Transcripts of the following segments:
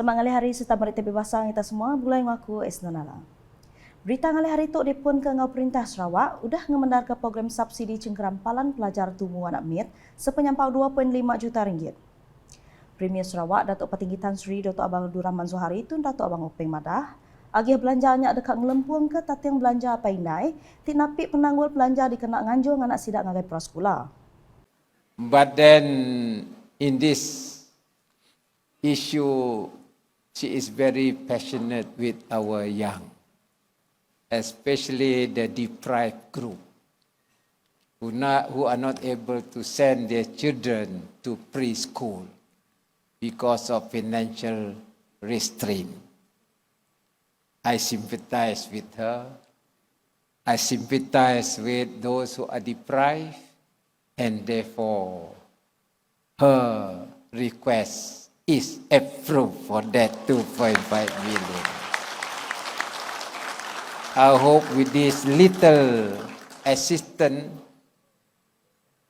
Selamat ngalih hari serta berita bebasang kita semua. Mulai ngaku Esnonala. Berita ngalih hari tu dipun ke ngau Perintah Sarawak udah ngemendar ke program subsidi cengkerampalan pelajar tumbuh anak MIT sepenyampau 2.5 juta ringgit. Premier Sarawak Datuk Petinggi Tan Sri Datuk Abang Abdul Rahman Zohari tun Datuk Abang Openg Madah agih belanjanya dekat ngelempung ke tatiang belanja apa indai tinapi penanggul belanja dikena nganjur anak sidak ngagai prasekolah. But then in this issue, she is very passionate with our young, especially the deprived group who are not able to send their children to preschool because of financial restraint. I sympathize with her. I sympathize with those who are deprived, and therefore her request is approved for that 2.5 million. I hope with this little assistance,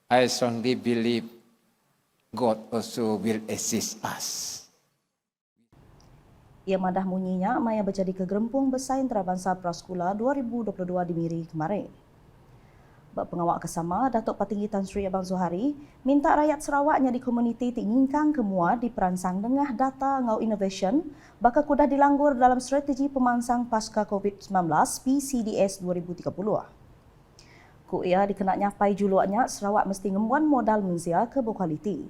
I strongly believe God also will assist us. Ia madah munyinya maya berjadi kegerempung besar antarabangsa prasekolah 2022 di Miri kemarin. Pengawal kesama Datuk Petinggi Tan Sri Abang Zohari minta rakyat Sarawaknya di komuniti tingingkang kemua diperansang dengah data ngau innovation bakal kudah dilanggur dalam strategi pemansang pasca COVID-19 PCDS 2030. Ku ia dikenaknya pai juluaknya Sarawak mesti ngembuan modal menzia ke berkualiti.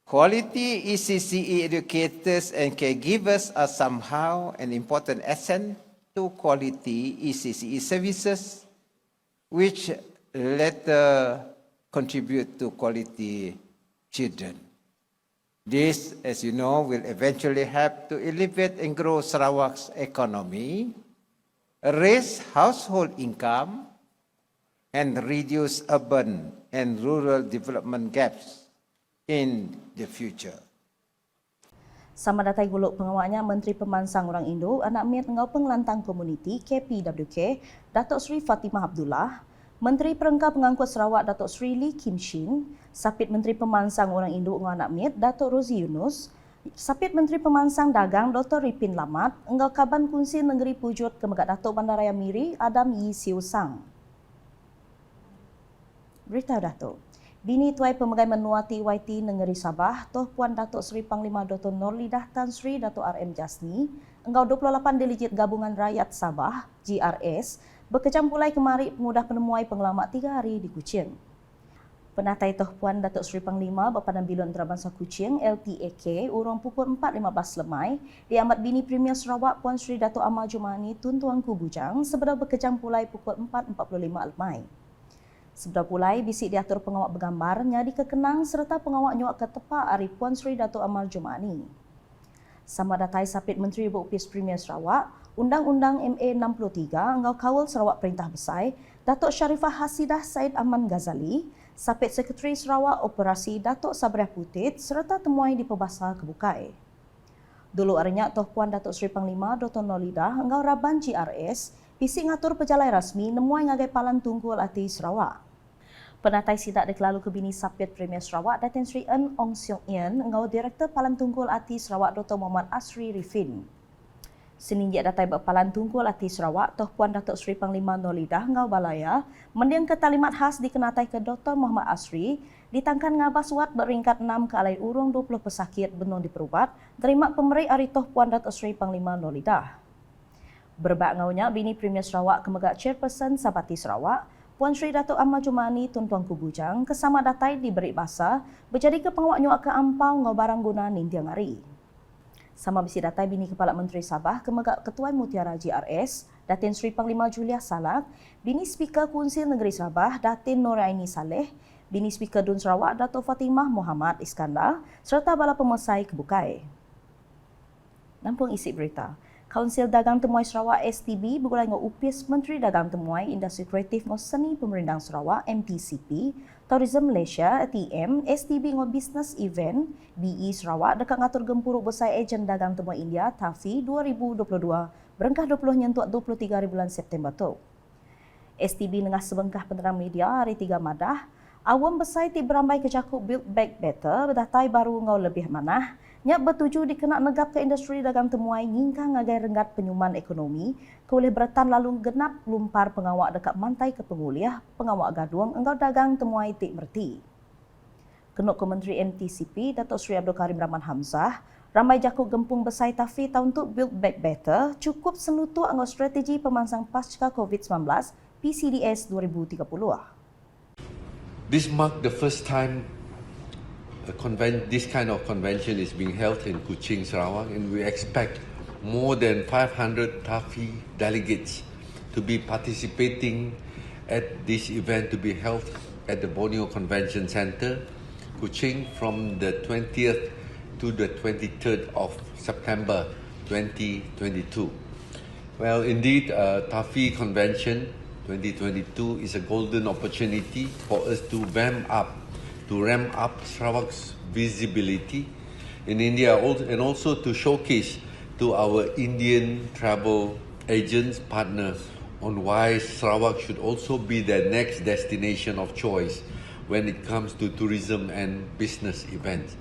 Quality ECCE educators and caregivers are somehow an important asset to quality ECCE services, which later contribute to quality children. This, as you know, will eventually help to elevate and grow Sarawak's economy, raise household income, and reduce urban and rural development gaps in the future. Sama datai guluk pengawalnya Menteri Pemansang Orang Indo, Anak Miat Ngau Pengelantang Komuniti KPWK, Datuk Sri Fatimah Abdullah, Menteri Perengkap Pengangkut Sarawak Datuk Sri Lee Kim Shin, Sapit Menteri Pemansang Orang Indo Ngau Anak Miat Datuk Rozi Yunus, Sapit Menteri Pemansang Dagang Dr. Ripin Lamat, Engau Kaban Kunsi Negeri Pujut Kemegat Datuk Bandaraya Miri Adam Yi Siu Sang. Berita Datuk. Bini Tuai Pemegai Menua TYT Negeri Sabah, Toh Puan Datuk Seri Panglima Dr. Nurlidah Tan Sri Datuk RM Jasni, Engkau 28 Delegit Gabungan Rakyat Sabah, GRS, berkecam pulai kemari pengudah penemuai pengelamat 3 hari di Kuching. Penatai Toh Puan Datuk Seri Panglima Bapadan Biluan Antarabangsa Kuching, LTAK, urang pukul 4.15 lemai, diamat Bini Premier Sarawak Puan Sri Datuk Amal Jumani Tun Tuanku Bujang, sebelum berkecam pulai pukul 4.45 lemai. Sebelum pulai, bisik diatur pengawak bergambar nyadi kekenang serta pengawak nyuak ke tepak Ari Puan Sri Datuk Amal Jumani. Sama datai Sapit Menteri Berupis Premier Sarawak, Undang-Undang MA 63 Engkau Kawal Sarawak Perintah Besar, Datuk Syarifah Hasidah Said Aman Ghazali, Sapit Sekretari Sarawak Operasi Datuk Sabriah Putit serta temuai di Pembasar Kebukai. Dulu arenya Toh Puan Datuk Seri Panglima Dr. Nurlidah Engkau Raban GRS, bisik ngatur pejalai rasmi nemuai ngagai palan tunggul ati Sarawak. Penatai sidak dikelalu ke Bini Sapit Premier Sarawak Datin Sri En Ong Siong Yen engau Direktur Palan Tunggul Ati Sarawak Dr. Muhammad Asri Rifin. Seninjak datai Palan Tunggul Ati Sarawak Toh Puan Datuk Seri Panglima Nurlidah engau Balaya mendiang ke talimat khas dikenatai ke Dr. Muhammad Asri ditangkan ngabas wat beringkat 6 ke alai urung 20 pesakit benung diperubat terima pemeri Ari Toh Puan Datuk Seri Panglima Nurlidah. Berbak ngaunya Bini Premier Sarawak Kemegat Chairperson Sabati Sarawak Puan Sri Datuk Amal Jumani Tun Tuanku Bujang kesama datai diberi basa berjadi ke pengawak nyuak ke ampau ngau barang guna nintiang hari. Sama bisi datai Bini Kepala Menteri Sabah Kemegat Ketua Mutiara GRS Datin Sri Panglima Julia Salak, Bini Speaker Kunsil Negeri Sabah Datin Nuraini Saleh, Bini Speaker Dun Sarawak Datuk Fatimah Muhammad Iskandar serta bala pemesai Kebukai. Nampung isi berita. Kaunsil Dagang Temuai Sarawak STB bergulai dengan UPIS Menteri Dagang Temuai Industri Kreatif dan Seni Pemerintah Sarawak MTCP, Tourism Malaysia TM, STB dengan Business Event BE Sarawak dekat ngatur gempuruk besar ejen dagang temuai India TAFI 2022 berengkah 20 nyentuak 23 hari bulan September tu. STB nengah sebengkah penerang media hari 3 Madah, awam besar ti berambai kecakup Build Back Better berdatai baru ngau lebih manah Nya bertuju dikena negap ke industri dagang temuai ngingka ngagai renggat penyuman ekonomi keoleh bertan lalu genap lumpar pengawak dekat mantai ke penguliah pengawak gaduang engkau dagang temuai tik merti. Kenuk ke Menteri MTCP Datuk Seri Abdul Karim Rahman Hamzah, ramai jakuk gempung besai tafi tahun untuk Build Back Better cukup senutu anggo strategi pemangsang pasca COVID-19 PCDS 2030. This marked the first time this kind of convention is being held in Kuching, Sarawak, and we expect more than 500 TAFI delegates to be participating at this event to be held at the Borneo Convention Centre, Kuching, from the 20th to the 23rd of September 2022. Well, indeed, TAFI Convention 2022 is a golden opportunity for us to ramp up Sarawak's visibility in India and also to showcase to our Indian travel agents partner on why Sarawak should also be their next destination of choice when it comes to tourism and business events.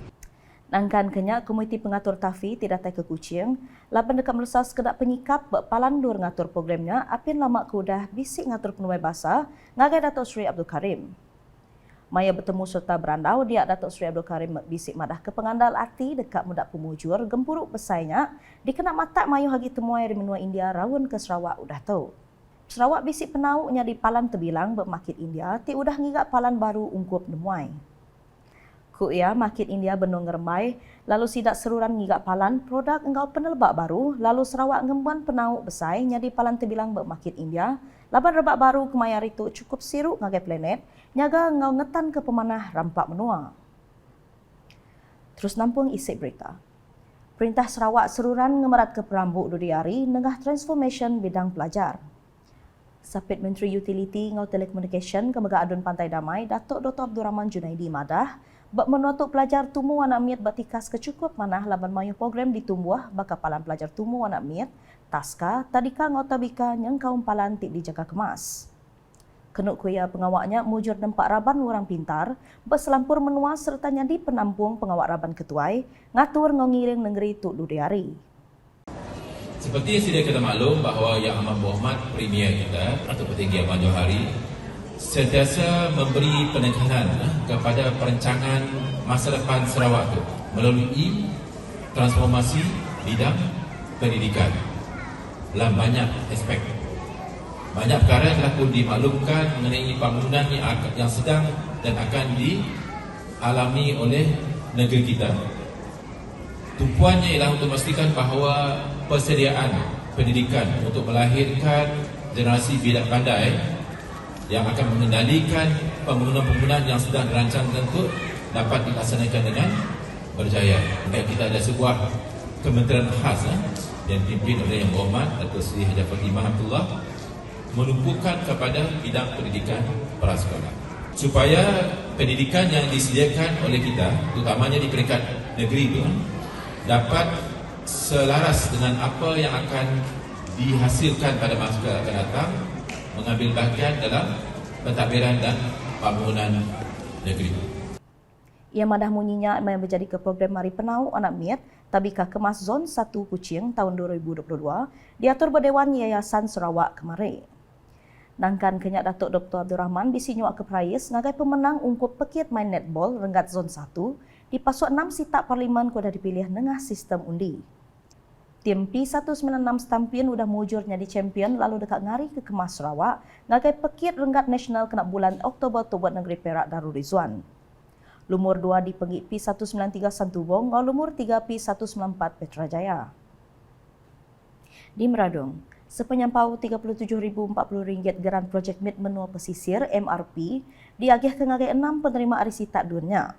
Nangkan kenya Komiti Pengatur TAFI tidak tay ke Kuching, laban dekat melesas kedak penyikap berpalan dur ngatur programnya, apin lama kudah bisik ngatur penuai bahasa, ngagai Datuk Seri Abdul Karim. Maya bertemu serta berandau dia Datuk Seri Abdul Karim bisik madah ke pengandal arti dekat mudak pemujur gempuruk besainya dikena mata mayu hagi temuai di menua India rawun ke Sarawak udah tahu. Sarawak bisik penauknya di palan terbilang bermakit India ti udah ngigak palan baru ungkup nemuai. Ku ia makit India benung ngermai lalu sidak seruran ngigak palan produk engkau penelbak baru lalu Sarawak ngembuan penauk besai nyadi palan terbilang bermakit India laban rebak baru kemayar itu cukup siruk ngagai planet nyaga ngau ngetan ke pemanah rampak menua. Terus nampung isi berita. Perintah Sarawak seruran ngemerat ke Perambuk Dudiari nengah transformation bidang pelajar. Sapit Menteri Utility ngau Telecommunication Kemega Adun Pantai Damai Datuk Dr. Abdul Rahman Junaidi madah bak menuatuk pelajar tumu anak miat batikas kecukup manah laban mayu program ditumbuh baka palan pelajar tumu anak miat taska tadika ngau tabika nyang kaum palan tik dijaga kemas. Kenuk kuya pengawaknya mujur nempak raban orang pintar, berselampur menua serta nyadi penampung pengawak raban ketuai, ngatur ngiring negeri Tuk Dudiari. Seperti yang sedia kita maklum bahawa Yang Amat Berhormat Premier kita, Datuk Petinggi Ahmad Johari, sentiasa memberi penekanan kepada perancangan masa depan Sarawak itu melalui transformasi bidang pendidikan dalam banyak aspek. Banyak perkara yang telah pun dimaklumkan mengenai pembangunan yang sedang dan akan dialami oleh negeri kita. Tumpuannya ialah untuk memastikan bahawa persediaan pendidikan untuk melahirkan generasi bidak pandai yang akan mengendalikan pembangunan-pembangunan yang sedang dirancang tentu dapat dilaksanakan dengan berjaya. Dan kita ada sebuah kementerian khas yang dipimpin oleh Yang Berhormat Datuk Seri Haji Fatimah Abdullah menumpukan kepada bidang pendidikan prasekolah supaya pendidikan yang disediakan oleh kita terutamanya di peringkat negeri itu dapat selaras dengan apa yang akan dihasilkan pada masa akan datang mengambil bahagian dalam pentadbiran dan pembangunan negeri. Ia madah munyinya yang menjadi ke program Mari Penau Anak Miat Tabika Kemas Zon 1 Kuching tahun 2022 diatur berdewan Yayasan Sarawak kemarin. Nangkan kenyak Datuk Dr. Abdul Rahman bisinyuak ke Prayis ngagai pemenang ungkup pekit main netball renggat Zon 1 di pasuk 6 sitak parlimen kuda dipilih nengah sistem undi. Tim P196 Stampion udah mujurnya di champion lalu dekat ngari ke Kemas Sarawak ngagai pekit renggat nasional kena bulan Oktober tu buat negeri Perak Darul Rizwan. Lumur 2 di penggi P193 Santubong ngau lumur 3 P194 Petrajaya. Di Meradung, sepenyampau RM37,040 geran Projek Mid Menua Pesisir MRP diagih ke ngagai 6 penerima arisita dunia.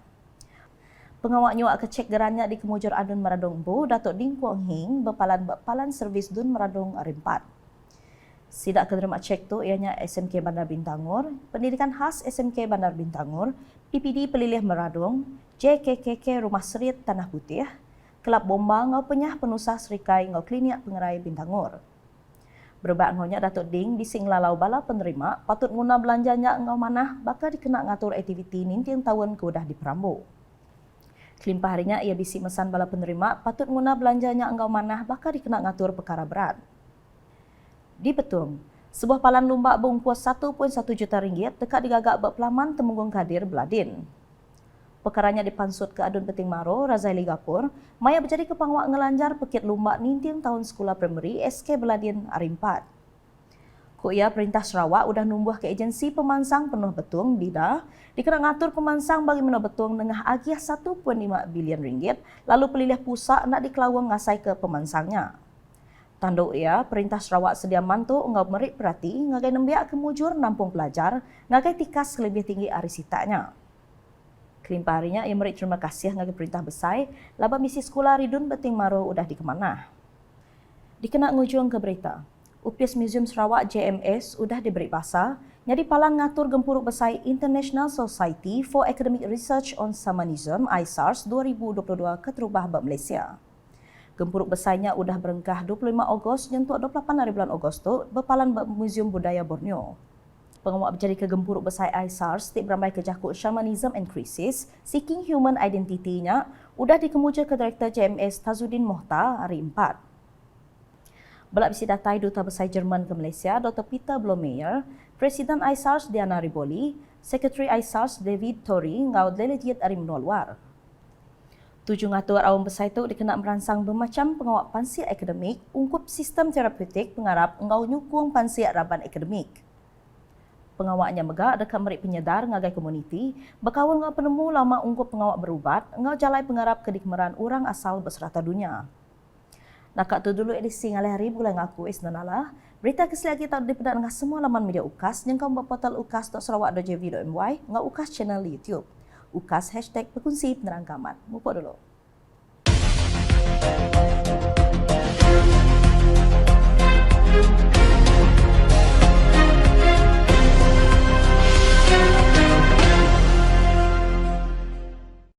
Pengawak nyuak kecek gerannya di Kemujur Adun Meradung Bu, Datuk Ding Kuang Hing berpalan servis Dun Meradung Arimpat. Sidak kenerima cek tu ianya SMK Bandar Bintangor, Pendidikan Khas SMK Bandar Bintangor, PPD Pelilih Meradung, JKKK Rumah Serit Tanah Putih, Kelab Bomba ngau penyah penusah Serikai ngau Klinik Pengerai Bintangor. Berbak ngaunya Datuk Ding bising lalau bala penerima patut guna belanjanya ngau manah bakal dikena ngatur aktiviti nintiang tahun ke udah di Perambuk. Kelimpah harinya ia bisi mesan bala penerima patut guna belanjanya enggau manah bakal dikena ngatur perkara berat. Di Betung, sebuah palan lumba berumpus 1.1 juta ringgit dekat digagak berpelaman Temunggung Kadir, Beladin. Perkaranya dipansut ke Adun Peting Maro, Razaili Gapur, maya berjadi kepangwak ngelanjar pekit lumba ninting tahun sekolah primary SK Beladin hari 4. Kuia Perintah Sarawak udah numbuh ke agensi pemansang penuh betung BIDA dikena ngatur pemansang bagi menuh betung dengan agiah 1.5 bilion ringgit lalu pelilih pusat nak dikelawang ngasai ke pemansangnya. Tanduk ia, Perintah Sarawak sedia mantu unggau merik perhati ngagai nembiak kemujur nampung pelajar ngagai tikas lebih tinggi arisitanya. Kelimpah harinya ia merik terima kasih ngagai Perintah Besai laba misi sekolah Ridun Beting Maro udah dikemanah. Dikena ngujung ke berita. UPS Museum Sarawak JMS udah diberi bahasa, jadi palang ngatur Gempuruk Besai International Society for Academic Research on Shamanism ISARS 2022 ke terubah bab Malaysia. Gempuruk Besainya udah berengkah 25 Ogos nyentuh 28 hari bulan Ogos tu berpalan bab Museum Budaya Borneo. Penguat berjadi ke Gempuruk Besai ISARS tik beramai ke jakut Shamanism and Crisis Seeking Human Identity-nya udah dikemuja ke Direktur JMS Tazuddin Mohtar hari 4. Belak bisi datai Duta Besar Jerman ke Malaysia, Dr. Peter Blomeyer, Presiden ISARS Diana Riboli, Sekretari ISARS David Tori, ngau delegate dari menua luar. Tujuh ngatur awam besar itu dikena merangsang bermacam pengawak pansir akademik, ungkup sistem terapeutik pengarap ngau nyukung pansir raban akademik. Pengawaknya megak dekat merik penyedar ngagai komuniti, berkawan ngau penemu lama ungkup pengawak berubat, ngau jalai pengarap kedikmeran orang asal berserata dunia. Nak tu dulu edisi ngalih hari bulan ngaku isnanalah. Berita keselihat kita dipedak dengan semua laman media UKAS yang kau berportal ukas.sarawak.jv.my ngau UKAS channel YouTube. UKAS #berkongsi penerang kamat. Mupuk dulu.